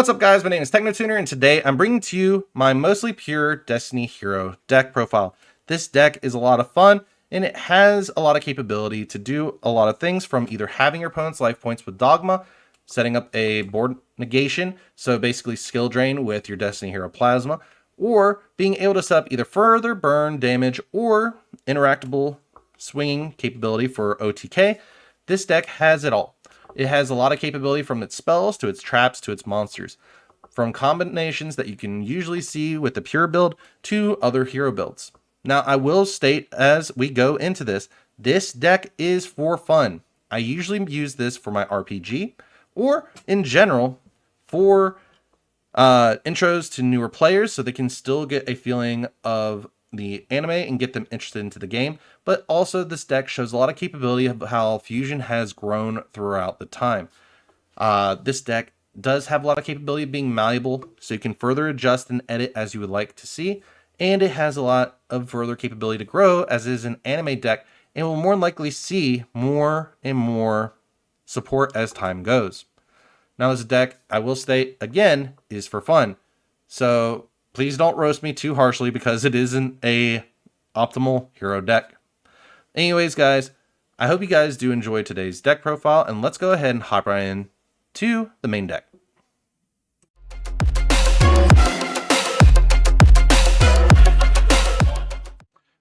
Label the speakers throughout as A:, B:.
A: What's up, guys? My name is TechnoTuner, and today I'm bringing to you my mostly pure Destiny Hero deck profile. This deck is a lot of fun, and it has a lot of capability to do a lot of things, from either having your opponent's life points with Dogma, setting up a board negation, so basically skill drain with your Destiny Hero Plasma, or being able to set up either further burn damage or interactable swinging capability for OTK. This deck has it all. It has a lot of capability, from its spells to its traps to its monsters, from combinations that you can usually see with the pure build to other hero builds. Now, I will state as we go into this deck is for fun. I usually use this for my RPG, or in general for intros to newer players, so they can still get a feeling of the anime and get them interested into the game. But also, this deck shows a lot of capability of how Fusion has grown throughout the time. This deck does have a lot of capability of being malleable, so you can further adjust and edit as you would like to see. And it has a lot of further capability to grow, as it is an anime deck, and will more likely see more and more support as time goes. Now, this deck, I will state again, is for fun. So please don't roast me too harshly, because it isn't a optimal hero deck. Anyways, guys, I hope you guys do enjoy today's deck profile, and let's go ahead and hop right in to the main deck.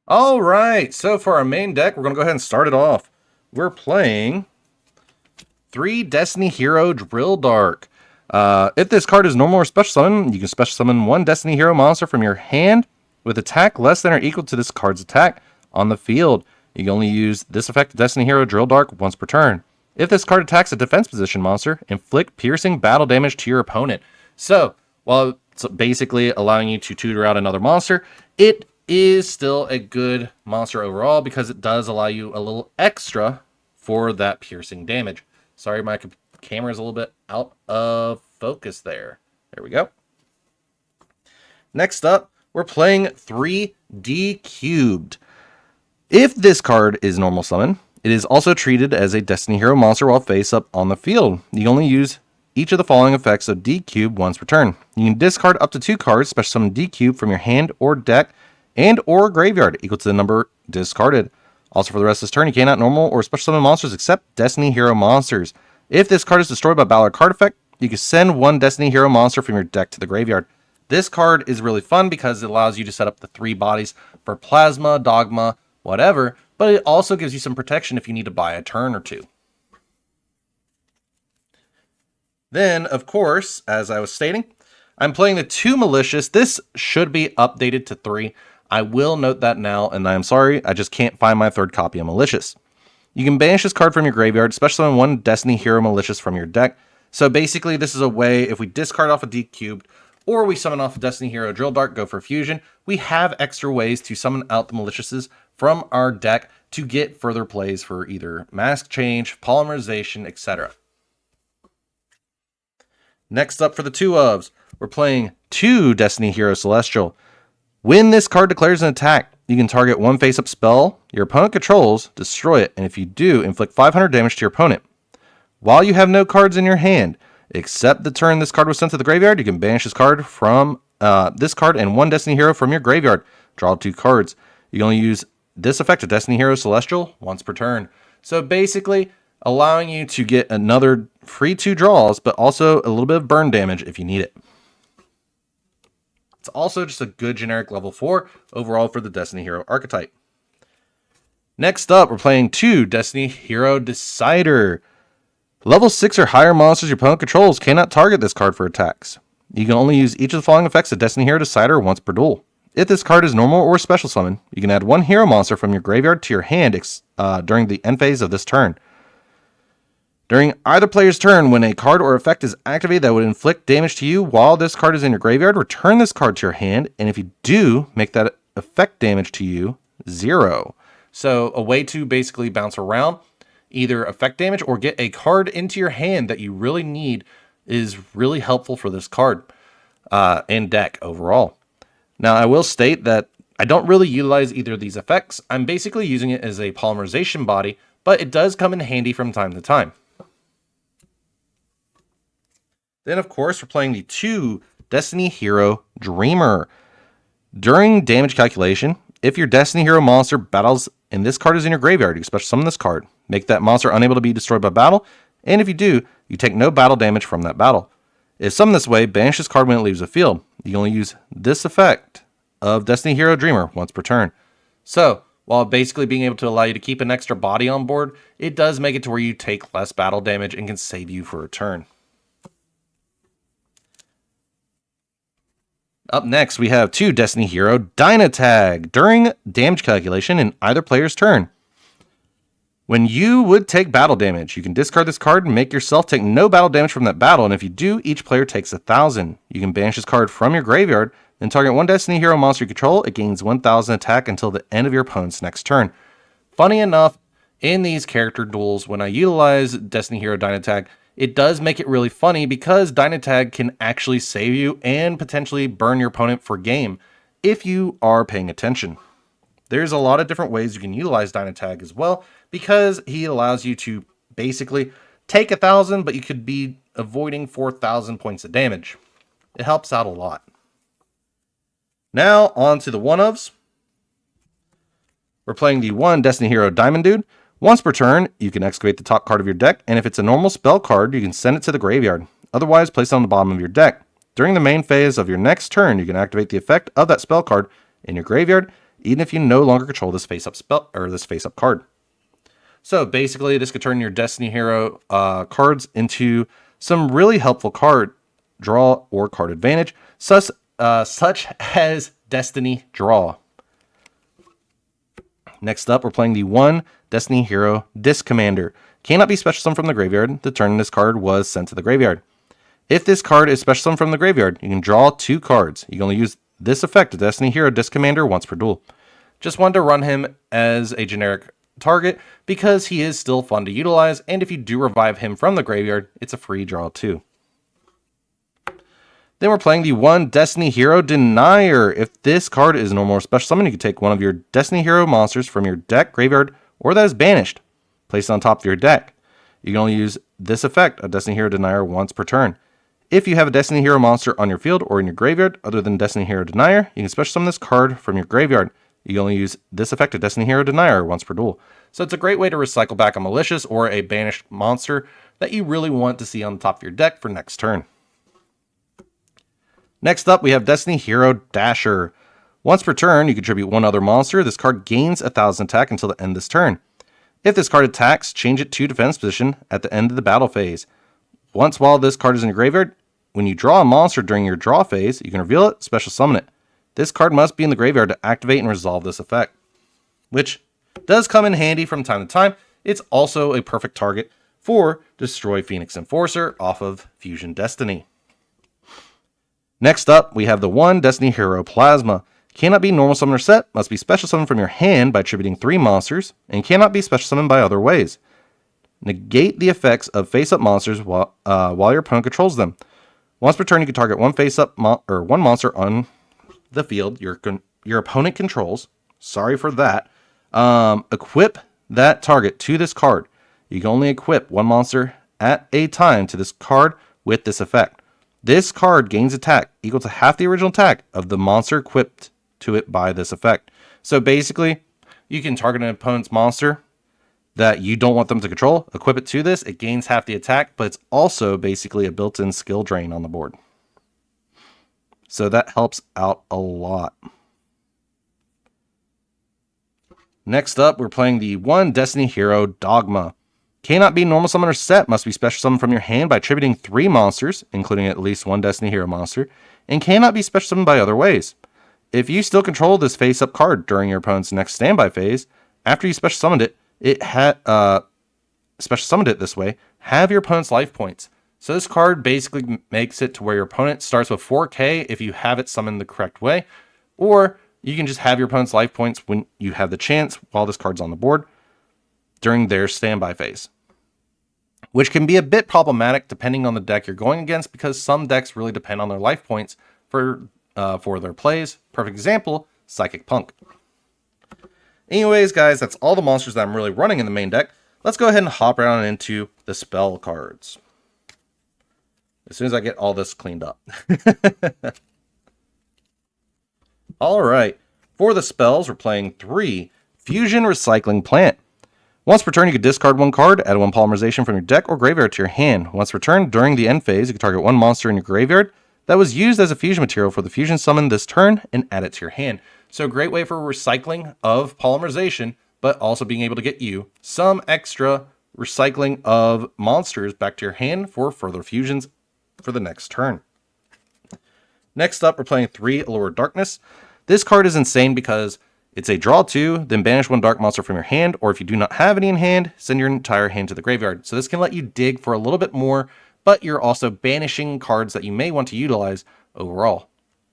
A: All right, so for our main deck, we're going to go ahead and start it off. We're playing 3 Destiny Hero Drill Dark. If this card is normal or special summon, you can special summon 1 Destiny Hero monster from your hand with attack less than or equal to this card's attack on the field. You can only use this effect, Destiny Hero Drill Dark, once per turn. If this card attacks a defense position monster, inflict piercing battle damage to your opponent. So, while it's basically allowing you to tutor out another monster, it is still a good monster overall, because it does allow you a little extra for that piercing damage. Sorry, my camera is a little bit out of focus there. There we go. Next up, we're playing 3D Cubed. If this card is normal summon, it is also treated as a Destiny Hero monster while face up on the field. You can only use each of the following effects of D Cube once per turn. You can discard up to 2 cards, special summon D Cube from your hand or deck and or graveyard equal to the number discarded. Also, for the rest of this turn, you cannot normal or special summon monsters except Destiny Hero monsters. If this card is destroyed by battle or card effect, you can send 1 Destiny Hero monster from your deck to the graveyard. This card is really fun because it allows you to set up the 3 bodies for Plasma, Dogma, whatever, but it also gives you some protection if you need to buy a turn or 2. Then, of course, as I was stating, I'm playing the 2 Malicious. This should be updated to 3. I will note that now, and I'm sorry, I just can't find my 3rd copy of Malicious. You can banish this card from your graveyard, special summon 1 Destiny Hero Malicious from your deck. So basically, this is a way, if we discard off a D Cubed, or we summon off a Destiny Hero Drill Dark, go for Fusion, we have extra ways to summon out the Maliciouses from our deck to get further plays for either Mask Change, Polymerization, etc. Next up for the 2 ofs, we're playing 2 Destiny Hero Celestial. When this card declares an attack, you can target 1 face-up spell your opponent controls, destroy it, and if you do, inflict 500 damage to your opponent. While you have no cards in your hand, except the turn this card was sent to the graveyard, you can banish this card from this card and 1 Destiny Hero from your graveyard. Draw 2 cards. You can only use this effect of Destiny Hero Celestial once per turn. So basically, allowing you to get another free 2 draws, but also a little bit of burn damage if you need it. It's also just a good generic level 4 overall for the Destiny Hero archetype. Next up, we're playing 2 Destiny Hero Decider. Level 6 or higher monsters your opponent controls cannot target this card for attacks. You can only use each of the following effects of Destiny Hero Decider once per duel. If this card is normal or special summon, you can add 1 hero monster from your graveyard to your hand during the end phase of this turn. During either player's turn, when a card or effect is activated that would inflict damage to you while this card is in your graveyard, return this card to your hand, and if you do, make that effect damage to you 0. So a way to basically bounce around, either effect damage or get a card into your hand that you really need, is really helpful for this card and deck overall. Now, I will state that I don't really utilize either of these effects. I'm basically using it as a polymerization body, but it does come in handy from time to time. Then, of course, we're playing the 2 Destiny Hero Dreamer. During damage calculation, if your Destiny Hero monster battles and this card is in your graveyard, you special summon this card. Make that monster unable to be destroyed by battle, and if you do, you take no battle damage from that battle. If summoned this way, banish this card when it leaves the field. You can only use this effect of Destiny Hero Dreamer once per turn. So, while basically being able to allow you to keep an extra body on board, it does make it to where you take less battle damage and can save you for a turn. Up next, we have 2 Destiny Hero Dynatag. During damage calculation in either player's turn, when you would take battle damage, you can discard this card and make yourself take no battle damage from that battle, and if you do, each player takes 1,000. You can banish this card from your graveyard, then target one Destiny Hero monster you control. It gains 1,000 attack until the end of your opponent's next turn. Funny enough, in these character duels, when I utilize Destiny Hero Dynatag, it does make it really funny because Dynatag can actually save you and potentially burn your opponent for game if you are paying attention. There's a lot of different ways you can utilize Dynatag as well, because he allows you to basically take 1,000, but you could be avoiding 4,000 points of damage. It helps out a lot. Now, on to the one-ofs. We're playing the 1 Destiny Hero Diamond Dude. Once per turn, you can excavate the top card of your deck, and if it's a normal spell card, you can send it to the graveyard. Otherwise, place it on the bottom of your deck. During the main phase of your next turn, you can activate the effect of that spell card in your graveyard, even if you no longer control this face-up spell or this face-up card. So basically, this could turn your Destiny Hero cards into some really helpful card draw or card advantage, such as Destiny Draw. Next up, we're playing the 1 Destiny Hero Disc Commander. Cannot be special summoned from the graveyard the turn this card was sent to the graveyard. If this card is special summoned from the graveyard, you can draw 2 cards. You can only use this effect of Destiny Hero Disc Commander once per duel. Just wanted to run him as a generic target because he is still fun to utilize, and if you do revive him from the graveyard, it's a free draw too. Then we're playing the 1 Destiny Hero Denier. If this card is normal or special summon, you can take one of your Destiny Hero monsters from your deck, graveyard, or that is banished. Place it on top of your deck. You can only use this effect of Destiny Hero Denier once per turn. If you have a Destiny Hero monster on your field or in your graveyard other than Destiny Hero Denier, you can special summon this card from your graveyard. You can only use this effect of Destiny Hero Denier once per duel. So it's a great way to recycle back a malicious or a banished monster that you really want to see on the top of your deck for next turn. Next up, we have Destiny Hero Dasher. Once per turn, you contribute one other monster. This card gains 1,000 attack until the end of this turn. If this card attacks, change it to defense position at the end of the battle phase. Once while this card is in your graveyard, when you draw a monster during your draw phase, you can reveal it, special summon it. This card must be in the graveyard to activate and resolve this effect, which does come in handy from time to time. It's also a perfect target for Destroy Phoenix Enforcer off of Fusion Destiny. Next up, we have the 1 Destiny Hero Plasma. Cannot be normal summon or set, must be special summoned from your hand by attributing 3 monsters, and cannot be special summoned by other ways. Negate the effects of face-up monsters while your opponent controls them. Once per turn, you can target one face-up one monster on the field your opponent controls. Sorry for that. Equip that target to this card. You can only equip one monster at a time to this card with this effect. This card gains attack equal to half the original attack of the monster equipped to it by this effect. So basically, you can target an opponent's monster that you don't want them to control, equip it to this, it gains half the attack, but it's also basically a built-in skill drain on the board. So that helps out a lot. Next up, we're playing the 1 Destiny Hero Dogma. Cannot be normal summon or set, must be special summoned from your hand by attributing 3 monsters, including at least 1 Destiny Hero monster, and cannot be special summoned by other ways. If you still control this face-up card during your opponent's next standby phase, after you special summoned it, special summoned it this way, have your opponent's life points. So this card basically makes it to where your opponent starts with 4k if you have it summoned the correct way, or you can just have your opponent's life points when you have the chance while this card's on the board during their standby phase, which can be a bit problematic depending on the deck you're going against, because some decks really depend on their life points for their plays. Perfect example, Psychic Punk. Anyways, guys, that's all the monsters that I'm really running in the main deck. Let's go ahead and hop around into the spell cards. as soon as I get all this cleaned up. All right. For the spells, we're playing 3 Fusion Recycling Plant. Once per turn, you can discard 1 card, add 1 polymerization from your deck or graveyard to your hand. Once per turn, during the end phase, you can target 1 monster in your graveyard that was used as a fusion material for the fusion summon this turn and add it to your hand. So great way for recycling of polymerization, but also being able to get you some extra recycling of monsters back to your hand for further fusions for the next turn. Next up, we're playing 3 Allure Darkness. This card is insane because it's a draw 2, then banish 1 dark monster from your hand, or if you do not have any in hand, send your entire hand to the graveyard. So this can let you dig for a little bit more, but you're also banishing cards that you may want to utilize overall.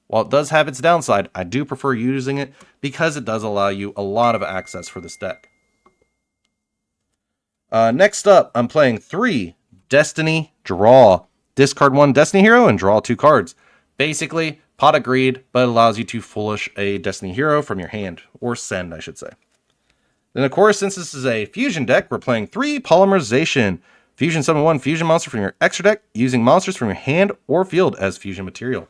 A: While it does have its downside, I do prefer using it because it does allow you a lot of access for this deck. Next up, I'm playing 3 Destiny Draw. Discard 1 Destiny Hero and draw 2 cards. Basically, Pot of Greed, but it allows you to foolish a Destiny Hero from your hand, or send, I should say. Then, of course, since this is a fusion deck, we're playing 3 Polymerization. Fusion summon 1 fusion monster from your extra deck, using monsters from your hand or field as fusion material.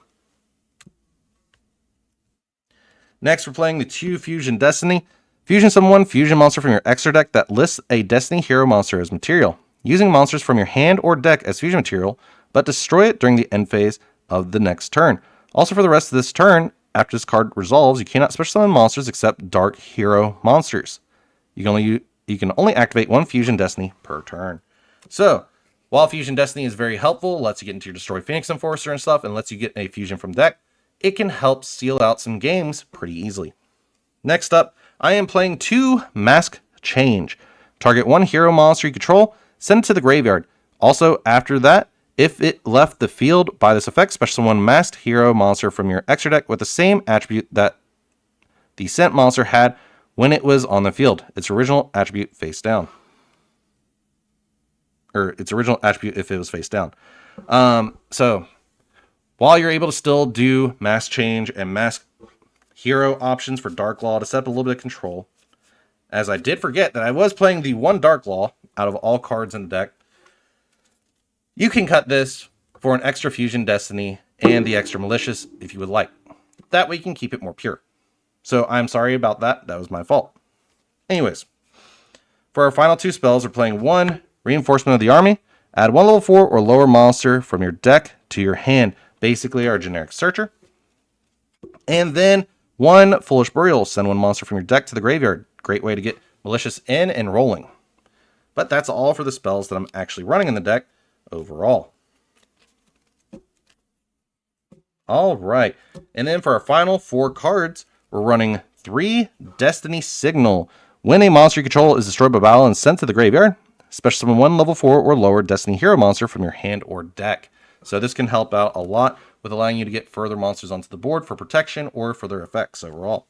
A: Next, we're playing the 2 Fusion Destiny. Fusion summon 1 fusion monster from your extra deck that lists a Destiny Hero monster as material, using monsters from your hand or deck as fusion material, but destroy it during the end phase of the next turn. Also, for the rest of this turn, after this card resolves, you cannot special summon monsters except Dark Hero monsters. You can only activate 1 Fusion Destiny per turn. So, while Fusion Destiny is very helpful, lets you get into your Destroy Phoenix Enforcer and stuff, and lets you get a fusion from deck, it can help seal out some games pretty easily. Next up, I am playing 2 Mask Change. Target 1 hero monster you control, send it to the graveyard. Also, after that, if it left the field by this effect, special summon 1 masked hero monster from your extra deck with the same attribute that the sent monster had when it was on the field. Its original attribute face down. Or its original attribute if it was face down. So, while you're able to still do Mask Change and Mask Hero options for Dark Law to set up a little bit of control, as I did forget that I was playing the 1 Dark Law out of all cards in the deck, you can cut this for an extra Fusion Destiny and the extra Malicious if you would like. That way you can keep it more pure. So I'm sorry about that. That was my fault. Anyways, for our final 2 spells, we're playing 1 Reinforcement of the Army. Add 1 level 4 or lower monster from your deck to your hand. Basically our generic searcher. And then 1 Foolish Burial. Send 1 monster from your deck to the graveyard. Great way to get Malicious in and rolling. But that's all for the spells that I'm actually running in the deck overall. All right. And then for our final 4 cards, we're running 3 Destiny Signal. When a monster you control is destroyed by battle and sent to the graveyard, special summon 1 level 4 or lower Destiny Hero monster from your hand or deck. So this can help out a lot with allowing you to get further monsters onto the board for protection or for their effects overall.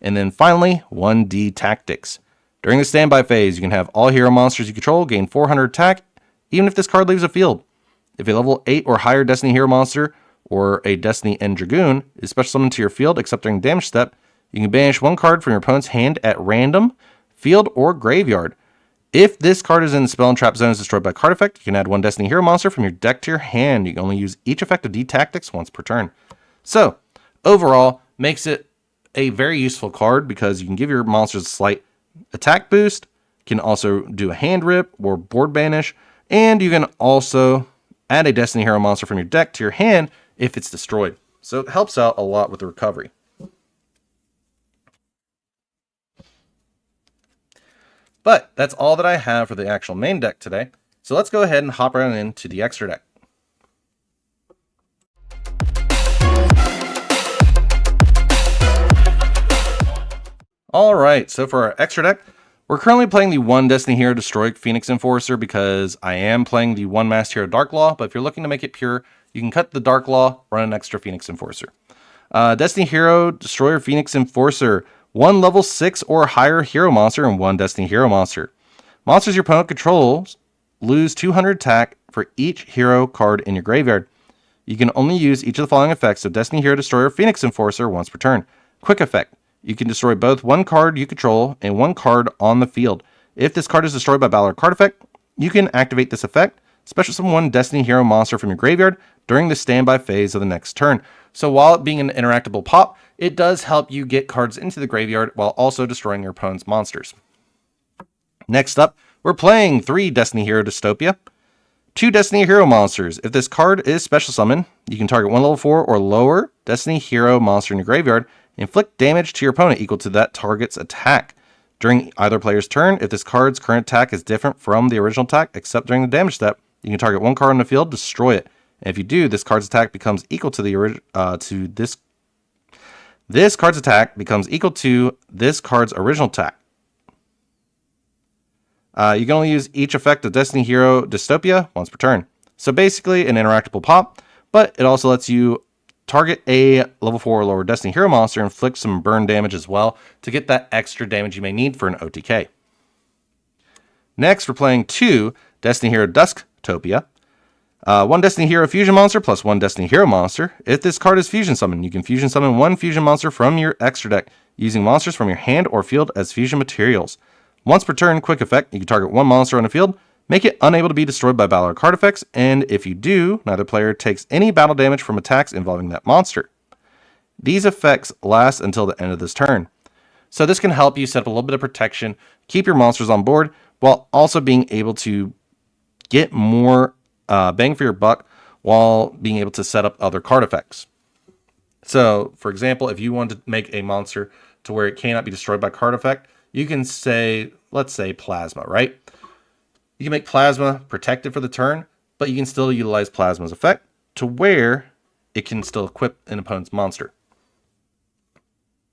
A: And then finally, 1D Tactics. During the standby phase, you can have all hero monsters you control gain 400 attack, even if this card leaves the field. If a level 8 or higher Destiny Hero monster or a Destiny End Dragoon is special summoned to your field except during damage step, you can banish 1 card from your opponent's hand at random, field, or graveyard. If this card is in the spell and trap zone is destroyed by card effect, you can add 1 Destiny Hero monster from your deck to your hand. You can only use each effect of D Tactics once per turn. So, overall, makes it a very useful card because you can give your monsters a slight attack boost, can also do a hand rip or board banish, and you can also add a Destiny Hero monster from your deck to your hand if it's destroyed. So it helps out a lot with the recovery. But that's all that I have for the actual main deck today. So let's go ahead and hop right into the extra deck. Alright, so for our extra deck, we're currently playing the 1 Destiny Hero Destroy Phoenix Enforcer because I am playing the 1 Masked Hero Dark Law, but if you're looking to make it pure, you can cut the Dark Law, run an extra Phoenix Enforcer. Destiny Hero Destroyer Phoenix Enforcer, 1 level 6 or higher hero monster and 1 Destiny Hero monster. Monsters your opponent controls lose 200 attack for each hero card in your graveyard. You can only use each of the following effects of Destiny Hero Destroyer Phoenix Enforcer once per turn. Quick effect. You can destroy both 1 card you control and 1 card on the field. If this card is destroyed by battle or card effect, you can activate this effect, special summon one Destiny Hero monster from your graveyard during the standby phase of the next turn. So while it being an interactable pop, it does help you get cards into the graveyard while also destroying your opponent's monsters. Next up, we're playing 3 Destiny Hero Dystopia. 2 Destiny Hero monsters. If this card is special summon, you can target 1 level 4 or lower Destiny Hero monster in your graveyard, inflict damage to your opponent equal to that target's attack. During either player's turn, if this card's current attack is different from the original attack, except during the damage step, you can target 1 card on the field, destroy it. And if you do, this card's attack becomes equal to this card's attack becomes equal to this card's original attack. You can only use each effect of Destiny Hero Dystopia once per turn. So basically an interactable pop, but it also lets you target a level 4 or lower Destiny Hero monster and inflict some burn damage as well to get that extra damage you may need for an OTK. Next, we're playing 2 Destiny Hero Dusktopia. 1 Destiny Hero Fusion monster plus 1 Destiny Hero monster. If this card is fusion summoned, you can fusion summon 1 fusion monster from your extra deck using monsters from your hand or field as fusion materials. Once per turn, quick effect, you can target 1 monster on the field, make it unable to be destroyed by battle or card effects, and if you do, neither player takes any battle damage from attacks involving that monster. These effects last until the end of this turn. So this can help you set up a little bit of protection, keep your monsters on board, while also being able to get more bang for your buck while being able to set up other card effects. So, for example, if you want to make a monster to where it cannot be destroyed by card effect, you can say, let's say Plasma, right? You can make Plasma protected for the turn, but you can still utilize Plasma's effect to where it can still equip an opponent's monster.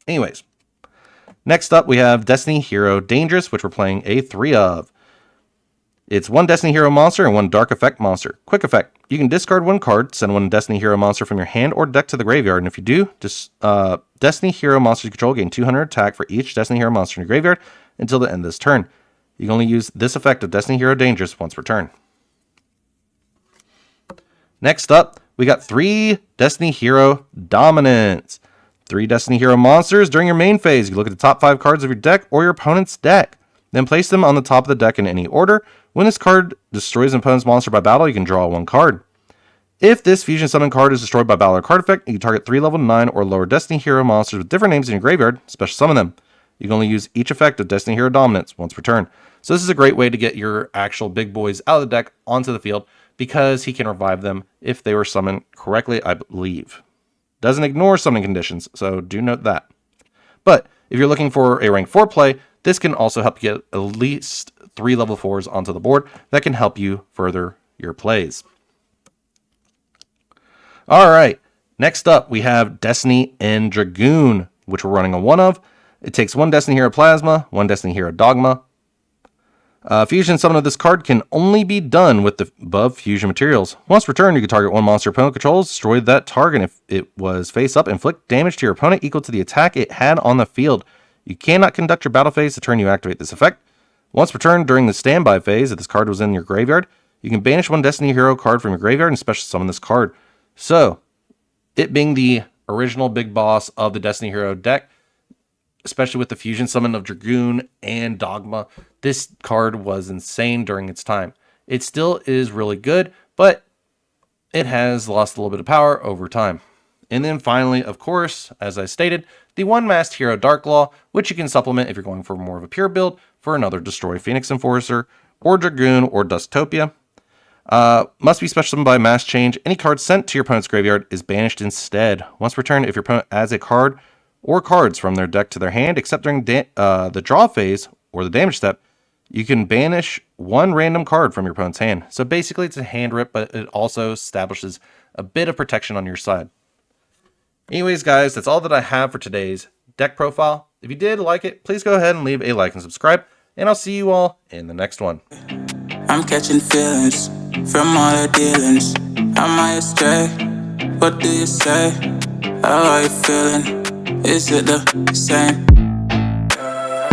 A: Anyways, next up we have Destiny Hero Dangerous, which we're playing a 3 of. It's 1 Destiny Hero monster and 1 Dark Effect monster. Quick effect. You can discard 1 card, send 1 Destiny Hero monster from your hand or deck to the graveyard, and if you do, Destiny Hero monster you control gain 200 attack for each Destiny Hero monster in your graveyard until the end of this turn. You can only use this effect of Destiny Hero Dangerous once per turn. Next up, we got 3 Destiny Hero Dominance. 3 Destiny Hero monsters during your main phase. You look at the top 5 cards of your deck or your opponent's deck. Then place them on the top of the deck in any order. When this card destroys an opponent's monster by battle, you can draw 1 card. If this fusion summon card is destroyed by battle or card effect, you can target 3 level 9 or lower Destiny Hero monsters with different names in your graveyard, special summon them. You can only use each effect of Destiny Hero Dominance once per turn. So this is a great way to get your actual big boys out of the deck onto the field because he can revive them if they were summoned correctly, I believe. Doesn't ignore summoning conditions, so do note that. But if you're looking for a rank 4 play, this can also help you get at least 3 level 4s onto the board that can help you further your plays. Alright, next up we have Destiny and Dragoon, which we're running a 1 of. It takes 1 Destiny Hero Plasma, 1 Destiny Hero Dogma. Fusion summon of this card can only be done with the above fusion materials. Once per turn, you can target 1 monster opponent controls, destroy that target if it was face up, inflict damage to your opponent equal to the attack it had on the field. You cannot conduct your battle phase the turn you activate this effect. Once per turn during the standby phase, if this card was in your graveyard, you can banish 1 Destiny Hero card from your graveyard and special summon this card. So, it being the original big boss of the Destiny Hero deck, especially with the fusion summon of Dragoon and Dogma, this card was insane during its time. It still is really good, but it has lost a little bit of power over time. And then finally, of course, as I stated, the 1 Masked Hero Darklaw, which you can supplement if you're going for more of a pure build for another Destroy Phoenix Enforcer, or Dragoon, or Dusktopia. Must be special summoned by mass change. Any card sent to your opponent's graveyard is banished instead. Once per turn, if your opponent adds a card or cards from their deck to their hand, except during the draw phase or the damage step, you can banish 1 random card from your opponent's hand. So basically it's a hand rip, but it also establishes a bit of protection on your side. Anyways, guys, that's all that I have for today's deck profile. If you did like it, please go ahead and leave a like and subscribe, and I'll see you all in the next one.
B: I'm catching feelings from all the dealings. Am I astray? What do you say? How are you feeling? Is it the same?